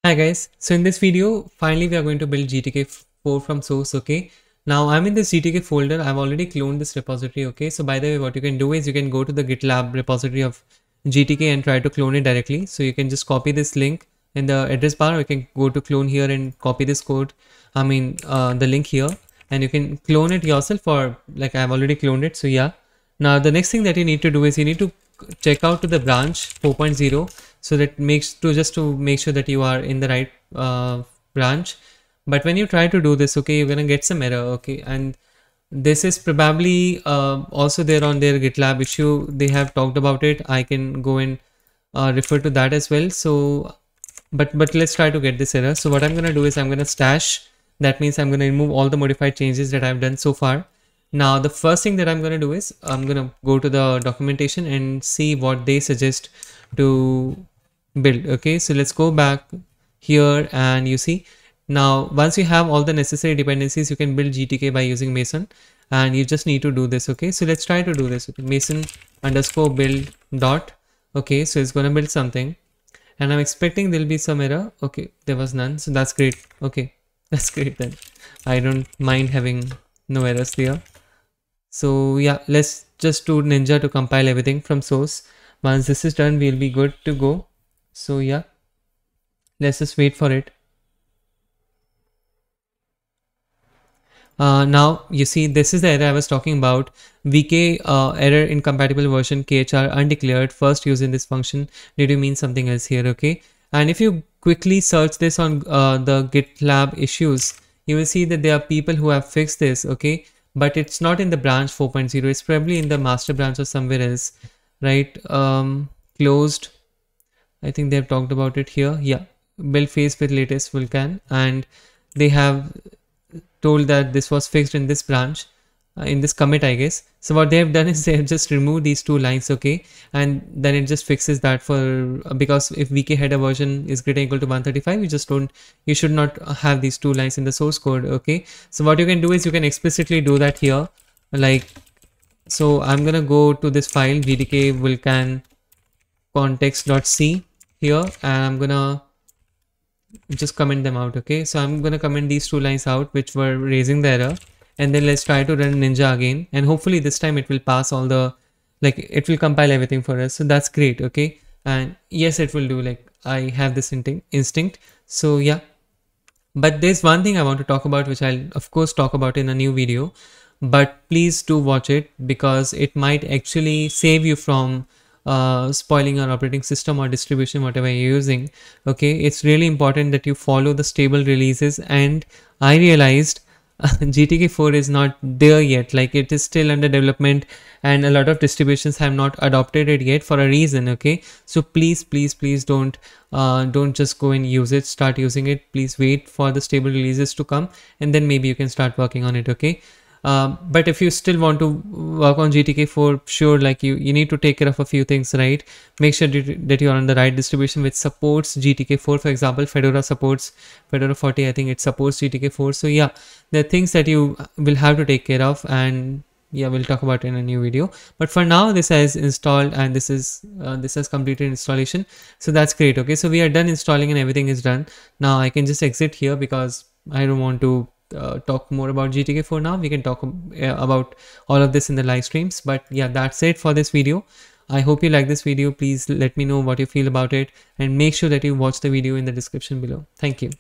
Hi guys, so in this video, finally we are going to build GTK4 from source, okay? Now I'm in this GTK folder, I've already cloned this repository, okay? So by the way, what you can do is you can go to the GitLab repository of GTK and try to clone it directly. So you can just copy this link in the address bar, or you can go to clone here and copy this code, the link here, and you can clone it yourself, or like I've already cloned it, so yeah. Now the next thing that you need to do is you need to check out to the branch 4.0, so that just to make sure that you are in the right branch. But when you try to do this, okay, you're gonna get some error, okay, and this is probably also there on their GitLab issue. They have talked about it. I can go and refer to that as well. So but let's try to get this error. So what I'm gonna do is I'm gonna stash. That means I'm gonna remove all the modified changes that I've done so far. Now the first thing that I'm going to do is I'm going to go to the documentation and see what they suggest to build. Okay, so let's go back here, and you see now once you have all the necessary dependencies, you can build GTK by using Mason, and you just need to do this. Okay, so let's try to do this. Okay, Mason underscore build dot. Okay, so it's going to build something, and I'm expecting there'll be some error. Okay, there was none, so that's great. Okay, that's great then. I don't mind having no errors there. So yeah, let's just do Ninja to compile everything from source. Once this is done, we'll be good to go. So yeah, let's just wait for it. Now you see, this is the error I was talking about. VK error incompatible version KHR undeclared, first using this function. Did you mean something else here? Okay, and if you quickly search this on the GitLab issues, you will see that there are people who have fixed this. Okay, but it's not in the branch 4.0. It's probably in the master branch or somewhere else, right? Closed. I think they've talked about it here. Yeah, build phase with latest Vulkan, and they have told that this was fixed in this branch, in this commit, I guess. So what they have done is they have just removed these two lines, okay, and then it just fixes that for because if VK header version is greater than equal to 135, you should not have these two lines in the source code, okay. So what you can do is you can explicitly do that here, like, so I'm gonna go to this file GTK Vulkan context.c here, and I'm gonna just comment them out. Okay, so I'm gonna comment these two lines out which were raising the error, and then let's try to run Ninja again, and hopefully this time it will pass all the, like, it will compile everything for us. So that's great. Okay, and yes, it will do, like, I have this instinct. So yeah, but there's one thing I want to talk about, which I'll of course talk about in a new video, but please do watch it because it might actually save you from spoiling your operating system or distribution, whatever you're using. Okay, it's really important that you follow the stable releases, and I realized GTK4 is not there yet, like it is still under development, and a lot of distributions have not adopted it yet for a reason. Okay, so please don't just go and use it, start using it. Please wait for the stable releases to come, and then maybe you can start working on it. Okay, but if you still want to work on GTK4, sure, like you need to take care of a few things, right? Make sure that you are on the right distribution which supports GTK4. For example, Fedora supports Fedora 40, I think it supports GTK4. So yeah, there are things that you will have to take care of, and yeah, we'll talk about it in a new video. But for now, this has installed, and this has completed installation, so that's great. Okay, so we are done installing and everything is done. Now I can just exit here because I don't want to talk more about GTK4 now. We can talk about all of this in the live streams, but yeah, that's it for this video. I hope you like this video. Please let me know what you feel about it, and make sure that you watch the video in the description below. Thank you.